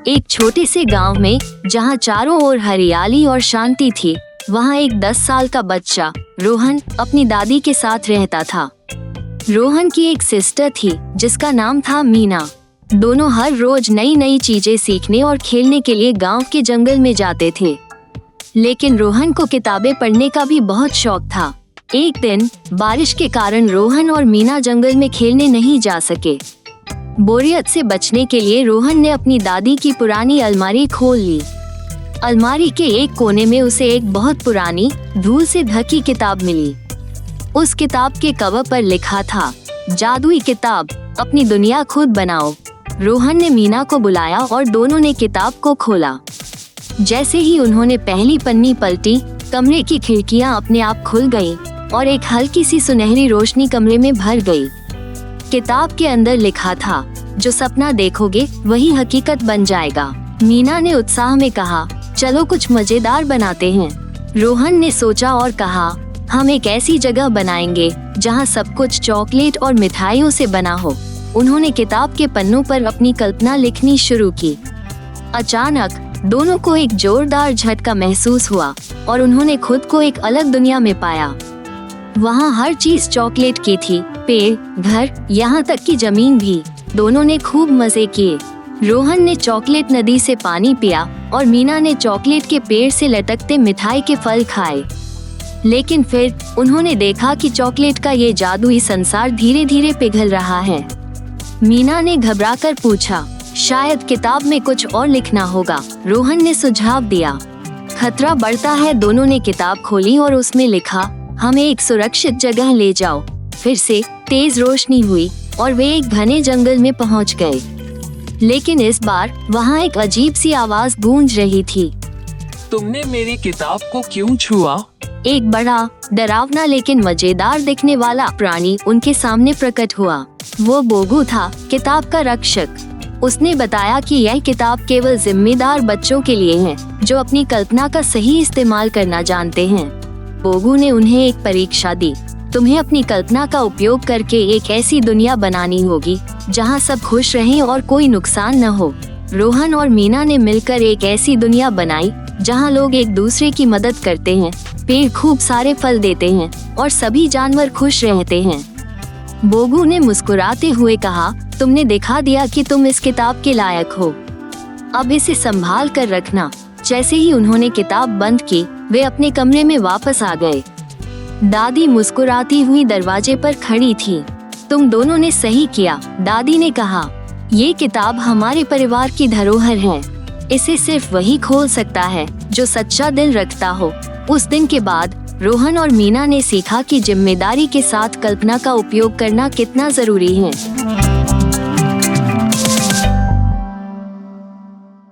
एक छोटे से गांव में जहां चारों ओर हरियाली और शांति थी, वहां एक 10 साल का बच्चा रोहन अपनी दादी के साथ रहता था। रोहन की एक सिस्टर थी जिसका नाम था मीना। दोनों हर रोज नई नई चीजें सीखने और खेलने के लिए गांव के जंगल में जाते थे। लेकिन रोहन को किताबें पढ़ने का भी बहुत शौक था। एक दिन बारिश के कारण रोहन और मीना जंगल में खेलने नहीं जा सके। बोरियत से बचने के लिए रोहन ने अपनी दादी की पुरानी अलमारी खोल ली। अलमारी के एक कोने में उसे एक बहुत पुरानी धूल से ढकी किताब मिली। उस किताब के कवर पर लिखा था, जादुई किताब, अपनी दुनिया खुद बनाओ। रोहन ने मीना को बुलाया और दोनों ने किताब को खोला। जैसे ही उन्होंने पहली पन्नी पलटी, कमरे की खिड़कियां अपने आप खुल गईं और एक हल्की सी सुनहरी रोशनी कमरे में भर गई। किताब के अंदर लिखा था, जो सपना देखोगे वही हकीकत बन जाएगा। मीना ने उत्साह में कहा, चलो कुछ मजेदार बनाते हैं। रोहन ने सोचा और कहा, हम एक ऐसी जगह बनाएंगे जहां सब कुछ चॉकलेट और मिठाइयों से बना हो। उन्होंने किताब के पन्नों पर अपनी कल्पना लिखनी शुरू की। अचानक दोनों को एक जोरदार झटका महसूस हुआ और उन्होंने खुद को एक अलग दुनिया में पाया। वहाँ हर चीज चॉकलेट की थी, पेड़, घर, यहाँ तक कि जमीन भी। दोनों ने खूब मजे किए। रोहन ने चॉकलेट नदी से पानी पिया और मीना ने चॉकलेट के पेड़ से लटकते मिठाई के फल खाए। लेकिन फिर उन्होंने देखा कि चॉकलेट का ये जादुई संसार धीरे धीरे पिघल रहा है। मीना ने घबराकर पूछा, शायद किताब में कुछ और लिखना होगा। रोहन ने सुझाव दिया। खतरा बढ़ता है। दोनों ने किताब खोली और उसमें लिखा, हमें एक सुरक्षित जगह ले जाओ। फिर से तेज रोशनी हुई और वे एक घने जंगल में पहुंच गए। लेकिन इस बार वहां एक अजीब सी आवाज गूंज रही थी, तुमने मेरी किताब को क्यों छुआ? एक बड़ा, डरावना लेकिन मजेदार दिखने वाला प्राणी उनके सामने प्रकट हुआ। वो बोगू था, किताब का रक्षक। उसने बताया कि यह किताब केवल जिम्मेदार बच्चों के लिए है, जो अपनी कल्पना का सही इस्तेमाल करना जानते हैं। बोगू ने उन्हें एक परीक्षा दी। तुम्हें अपनी कल्पना का उपयोग करके एक ऐसी दुनिया बनानी होगी जहां सब खुश रहें और कोई नुकसान न हो। रोहन और मीना ने मिलकर एक ऐसी दुनिया बनाई जहां लोग एक दूसरे की मदद करते हैं, पेड़ खूब सारे फल देते हैं और सभी जानवर खुश रहते हैं। बोगू ने मुस्कुराते हुए कहा, तुमने दिखा दिया कि तुम इस किताब के लायक हो। अब इसे संभाल कर रखना। जैसे ही उन्होंने किताब बंद की, वे अपने कमरे में वापस आ गए। दादी मुस्कुराती हुई दरवाजे पर खड़ी थी। तुम दोनों ने सही किया, दादी ने कहा। ये किताब हमारे परिवार की धरोहर है। इसे सिर्फ वही खोल सकता है जो सच्चा दिल रखता हो। उस दिन के बाद रोहन और मीना ने सीखा कि जिम्मेदारी के साथ कल्पना का उपयोग करना कितना जरूरी है।